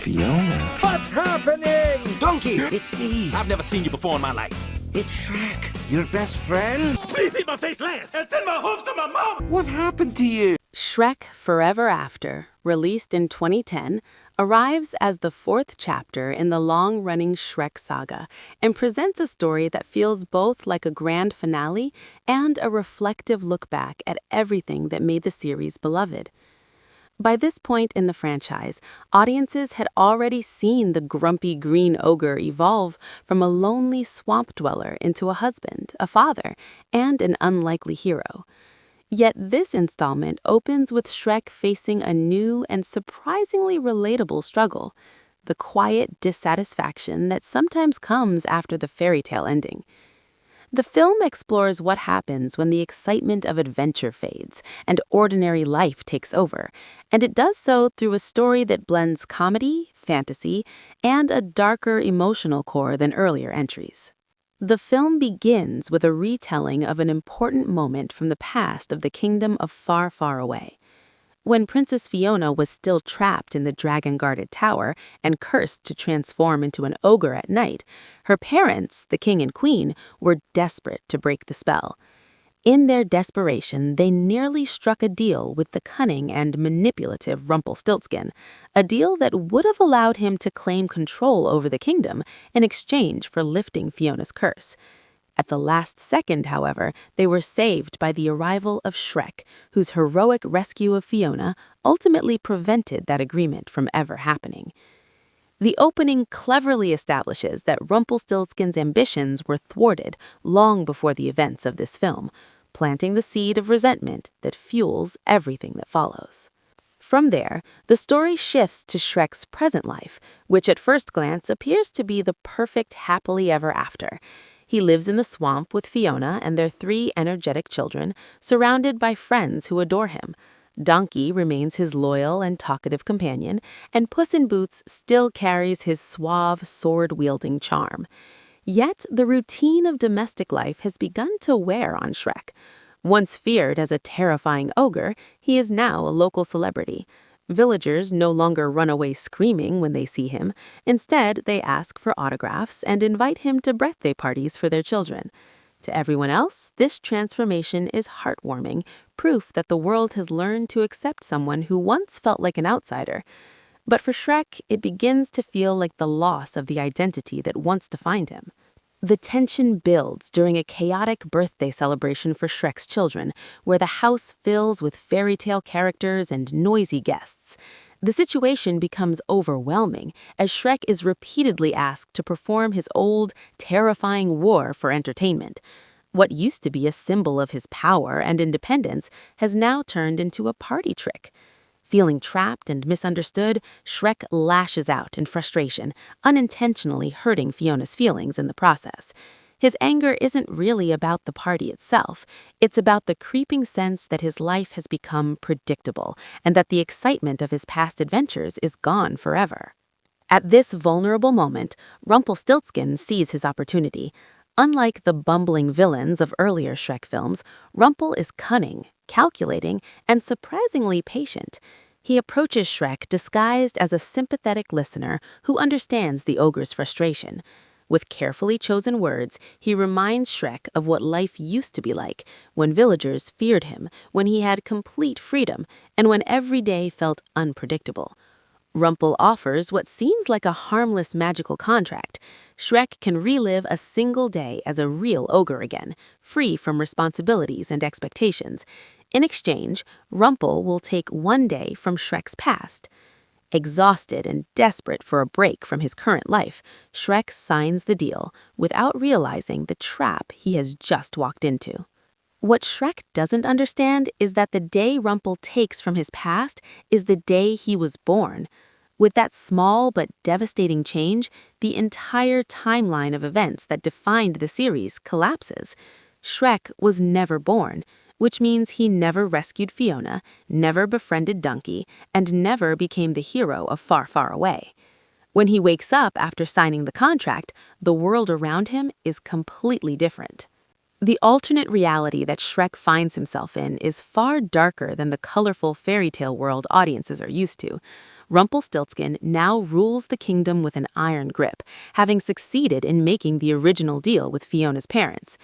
Fiona. What's happening? Donkey, it's me. I've never seen you before in my life. It's Shrek, your best friend. Please eat my face last and send my hooves to my mom. What happened to you? Shrek Forever After, released in 2010, arrives as the fourth chapter in the long-running Shrek saga and presents a story that feels both like a grand finale and a reflective look back at everything that made the series beloved. By this point in the franchise, audiences had already seen the grumpy green ogre evolve from a lonely swamp dweller into a husband, a father, and an unlikely hero. Yet this installment opens with Shrek facing a new and surprisingly relatable struggle, the quiet dissatisfaction that sometimes comes after the fairy tale ending. The film explores what happens when the excitement of adventure fades and ordinary life takes over, and it does so through a story that blends comedy, fantasy, and a darker emotional core than earlier entries. The film begins with a retelling of an important moment from the past of the kingdom of Far, Far Away. When Princess Fiona was still trapped in the dragon-guarded tower and cursed to transform into an ogre at night, her parents, the king and queen, were desperate to break the spell. In their desperation, they nearly struck a deal with the cunning and manipulative Rumpelstiltskin, a deal that would have allowed him to claim control over the kingdom in exchange for lifting Fiona's curse. At the last second, however, they were saved by the arrival of Shrek, whose heroic rescue of Fiona ultimately prevented that agreement from ever happening. The opening cleverly establishes that Rumpelstiltskin's ambitions were thwarted long before the events of this film, planting the seed of resentment that fuels everything that follows. From there, the story shifts to Shrek's present life, which at first glance appears to be the perfect happily ever after. He lives in the swamp with Fiona and their 3 energetic children, surrounded by friends who adore him. Donkey remains his loyal and talkative companion, and Puss in Boots still carries his suave, sword-wielding charm. Yet the routine of domestic life has begun to wear on Shrek. Once feared as a terrifying ogre, he is now a local celebrity. Villagers no longer run away screaming when they see him. Instead, they ask for autographs and invite him to birthday parties for their children. To everyone else, this transformation is heartwarming, proof that the world has learned to accept someone who once felt like an outsider. But for Shrek, it begins to feel like the loss of the identity that once defined him. The tension builds during a chaotic birthday celebration for Shrek's children, where the house fills with fairy tale characters and noisy guests. The situation becomes overwhelming as Shrek is repeatedly asked to perform his old, terrifying war for entertainment. What used to be a symbol of his power and independence has now turned into a party trick. Feeling trapped and misunderstood, Shrek lashes out in frustration, unintentionally hurting Fiona's feelings in the process. His anger isn't really about the party itself. It's about the creeping sense that his life has become predictable and that the excitement of his past adventures is gone forever. At this vulnerable moment, Rumpelstiltskin sees his opportunity. Unlike the bumbling villains of earlier Shrek films, Rumpel is cunning, calculating, and surprisingly patient. He approaches Shrek disguised as a sympathetic listener who understands the ogre's frustration. With carefully chosen words, he reminds Shrek of what life used to be like, when villagers feared him, when he had complete freedom, and when every day felt unpredictable. Rumpel offers what seems like a harmless magical contract. Shrek can relive a single day as a real ogre again, free from responsibilities and expectations. In exchange, Rumpel will take 1 day from Shrek's past. Exhausted and desperate for a break from his current life, Shrek signs the deal without realizing the trap he has just walked into. What Shrek doesn't understand is that the day Rumpel takes from his past is the day he was born. With that small but devastating change, the entire timeline of events that defined the series collapses. Shrek was never born, which means he never rescued Fiona, never befriended Donkey, and never became the hero of Far, Far Away. When he wakes up after signing the contract, the world around him is completely different. The alternate reality that Shrek finds himself in is far darker than the colorful fairy tale world audiences are used to. Rumpelstiltskin now rules the kingdom with an iron grip, having succeeded in making the original deal with Fiona's parents.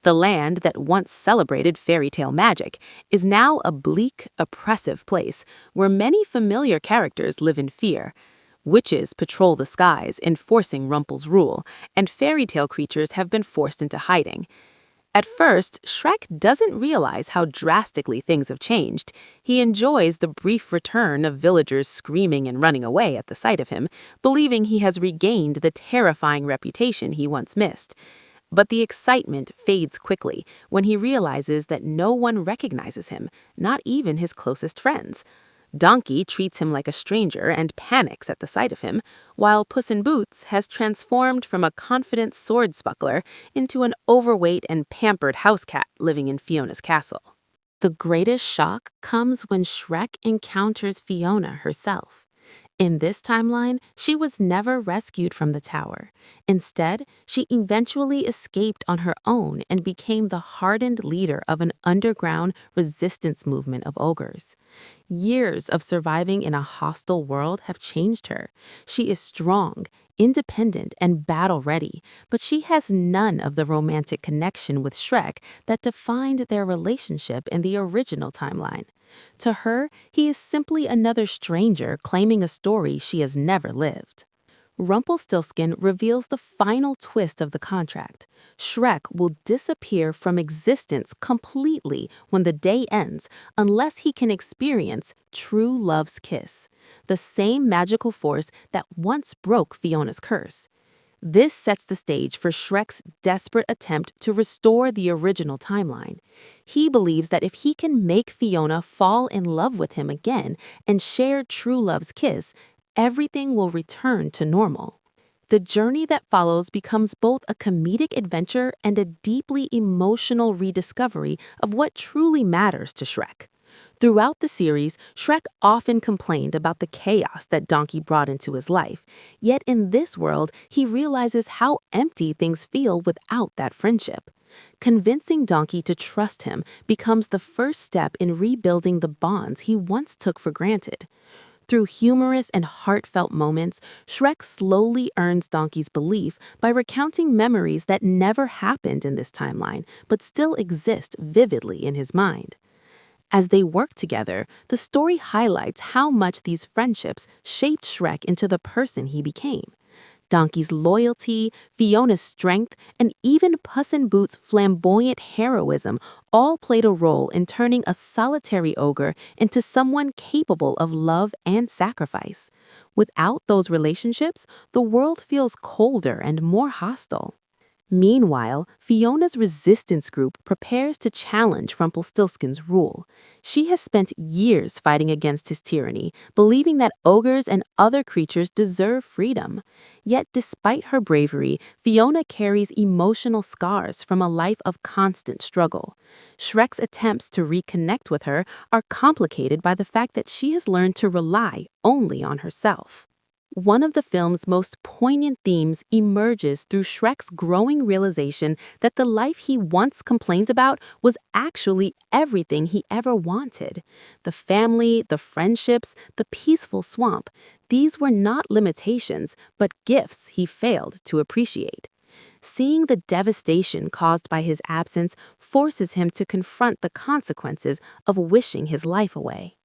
The land that once celebrated fairy tale magic is now a bleak, oppressive place where many familiar characters live in fear. Witches patrol the skies, enforcing Rumpel's rule, and fairy tale creatures have been forced into hiding. At first, Shrek doesn't realize how drastically things have changed. He enjoys the brief return of villagers screaming and running away at the sight of him, believing he has regained the terrifying reputation he once missed. But the excitement fades quickly when he realizes that no one recognizes him, not even his closest friends. Donkey treats him like a stranger and panics at the sight of him, while Puss in Boots has transformed from a confident sword spuckler into an overweight and pampered house cat living in Fiona's castle. The greatest shock comes when Shrek encounters Fiona herself. In this timeline, she was never rescued from the tower. Instead, she eventually escaped on her own and became the hardened leader of an underground resistance movement of ogres. Years of surviving in a hostile world have changed her. She is strong, independent, and battle-ready, but she has none of the romantic connection with Shrek that defined their relationship in the original timeline. To her, he is simply another stranger claiming a story she has never lived. Rumpelstiltskin reveals the final twist of the contract. Shrek will disappear from existence completely when the day ends unless he can experience true love's kiss, the same magical force that once broke Fiona's curse. This sets the stage for Shrek's desperate attempt to restore the original timeline. He believes that if he can make Fiona fall in love with him again and share true love's kiss, everything will return to normal. The journey that follows becomes both a comedic adventure and a deeply emotional rediscovery of what truly matters to Shrek. Throughout the series, Shrek often complained about the chaos that Donkey brought into his life. Yet in this world, he realizes how empty things feel without that friendship. Convincing Donkey to trust him becomes the first step in rebuilding the bonds he once took for granted. Through humorous and heartfelt moments, Shrek slowly earns Donkey's belief by recounting memories that never happened in this timeline, but still exist vividly in his mind. As they work together, the story highlights how much these friendships shaped Shrek into the person he became. Donkey's loyalty, Fiona's strength, and even Puss in Boots' flamboyant heroism all played a role in turning a solitary ogre into someone capable of love and sacrifice. Without those relationships, the world feels colder and more hostile. Meanwhile, Fiona's resistance group prepares to challenge Rumpelstiltskin's rule. She has spent years fighting against his tyranny, believing that ogres and other creatures deserve freedom. Yet despite her bravery, Fiona carries emotional scars from a life of constant struggle. Shrek's attempts to reconnect with her are complicated by the fact that she has learned to rely only on herself. One of the film's most poignant themes emerges through Shrek's growing realization that the life he once complained about was actually everything he ever wanted. The family, the friendships, the peaceful swamp, these were not limitations, but gifts he failed to appreciate. Seeing the devastation caused by his absence forces him to confront the consequences of wishing his life away.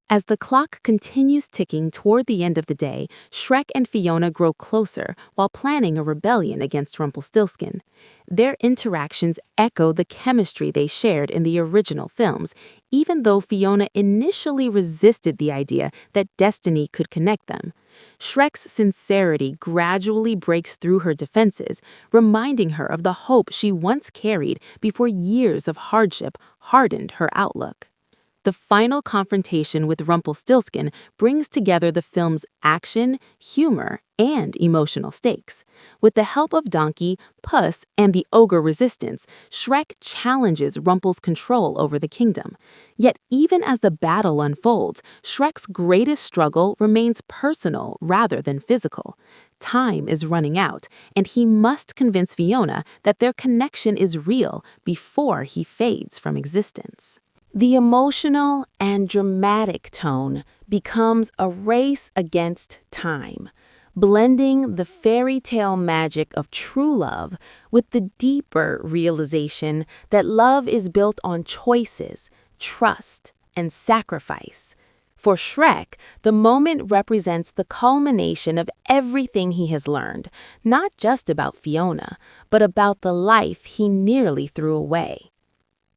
As the clock continues ticking toward the end of the day, Shrek and Fiona grow closer while planning a rebellion against Rumpelstiltskin. Their interactions echo the chemistry they shared in the original films, even though Fiona initially resisted the idea that destiny could connect them. Shrek's sincerity gradually breaks through her defenses, reminding her of the hope she once carried before years of hardship hardened her outlook. the final confrontation with Rumpelstiltskin brings together the film's action, humor, and emotional stakes. With the help of Donkey, Puss, and the ogre resistance, Shrek challenges Rumpel's control over the kingdom. Yet even as the battle unfolds, Shrek's greatest struggle remains personal rather than physical. Time is running out, and he must convince Fiona that their connection is real before he fades from existence. The emotional and dramatic tone becomes a race against time, blending the fairy tale magic of true love with the deeper realization that love is built on choices, trust, and sacrifice. For Shrek, the moment represents the culmination of everything he has learned, not just about Fiona, but about the life he nearly threw away.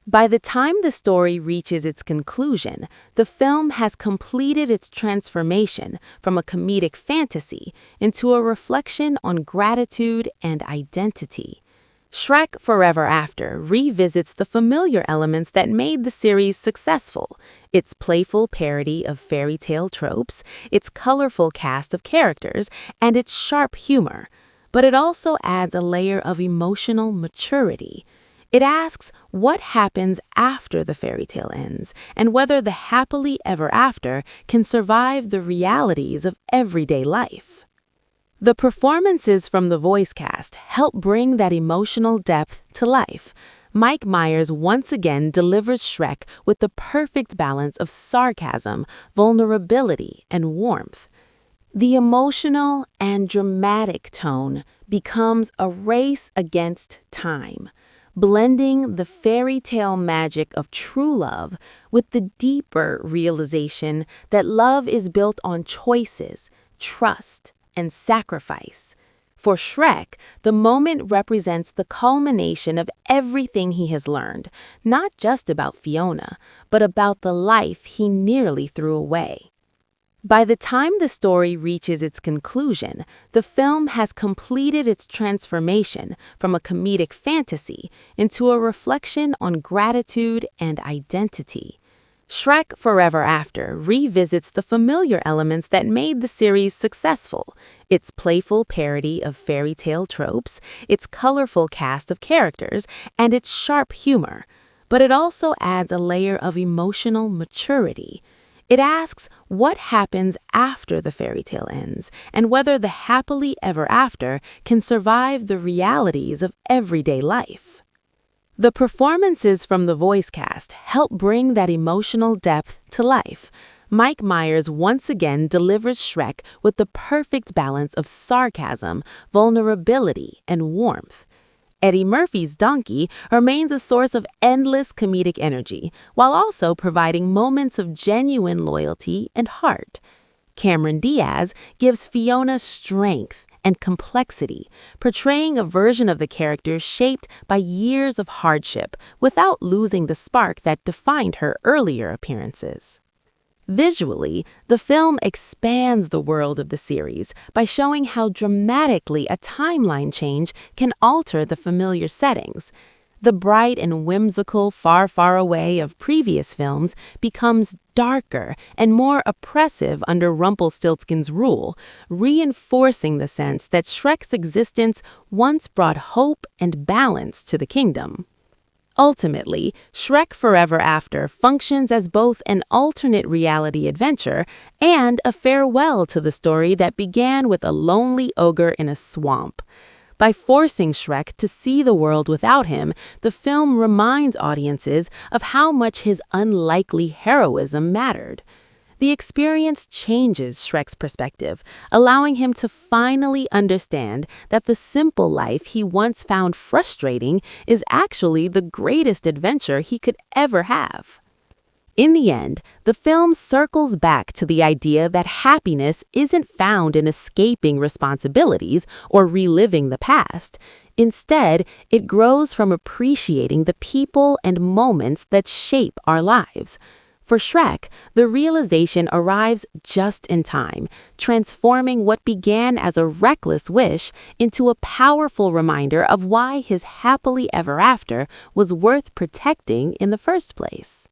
By the time the story reaches its conclusion, the film has completed its transformation from a comedic fantasy into a reflection on gratitude and identity. Shrek Forever After revisits the familiar elements that made the series successful: its playful parody of fairy tale tropes, its colorful cast of characters, and its sharp humor. But it also adds a layer of emotional maturity. It asks what happens after the fairy tale ends, and whether the happily ever after can survive the realities of everyday life. The performances from the voice cast help bring that emotional depth to life. Mike Myers once again delivers Shrek with the perfect balance of sarcasm, vulnerability, and warmth. The emotional and dramatic tone becomes a race against time, blending the fairy tale magic of true love with the deeper realization that love is built on choices, trust, and sacrifice. For Shrek, the moment represents the culmination of everything he has learned, not just about Fiona, but about the life he nearly threw away. By the time the story reaches its conclusion, the film has completed its transformation from a comedic fantasy into a reflection on gratitude and identity. Shrek Forever After revisits the familiar elements that made the series successful: its playful parody of fairy tale tropes, its colorful cast of characters, and its sharp humor. But it also adds a layer of emotional maturity. It asks what happens after the fairy tale ends, and whether the happily ever after can survive the realities of everyday life. The performances from the voice cast help bring that emotional depth to life. Mike Myers once again delivers Shrek with the perfect balance of sarcasm, vulnerability, and warmth. Eddie Murphy's Donkey remains a source of endless comedic energy, while also providing moments of genuine loyalty and heart. Cameron Diaz gives Fiona strength and complexity, portraying a version of the character shaped by years of hardship without losing the spark that defined her earlier appearances. Visually, the film expands the world of the series by showing how dramatically a timeline change can alter the familiar settings. The bright and whimsical Far, Far Away of previous films becomes darker and more oppressive under Rumpelstiltskin's rule, reinforcing the sense that Shrek's existence once brought hope and balance to the kingdom. Ultimately, Shrek Forever After functions as both an alternate reality adventure and a farewell to the story that began with a lonely ogre in a swamp. By forcing Shrek to see the world without him, the film reminds audiences of how much his unlikely heroism mattered. The experience changes Shrek's perspective, allowing him to finally understand that the simple life he once found frustrating is actually the greatest adventure he could ever have. In the end, the film circles back to the idea that happiness isn't found in escaping responsibilities or reliving the past. Instead, it grows from appreciating the people and moments that shape our lives. For Shrek, the realization arrives just in time, transforming what began as a reckless wish into a powerful reminder of why his happily ever after was worth protecting in the first place.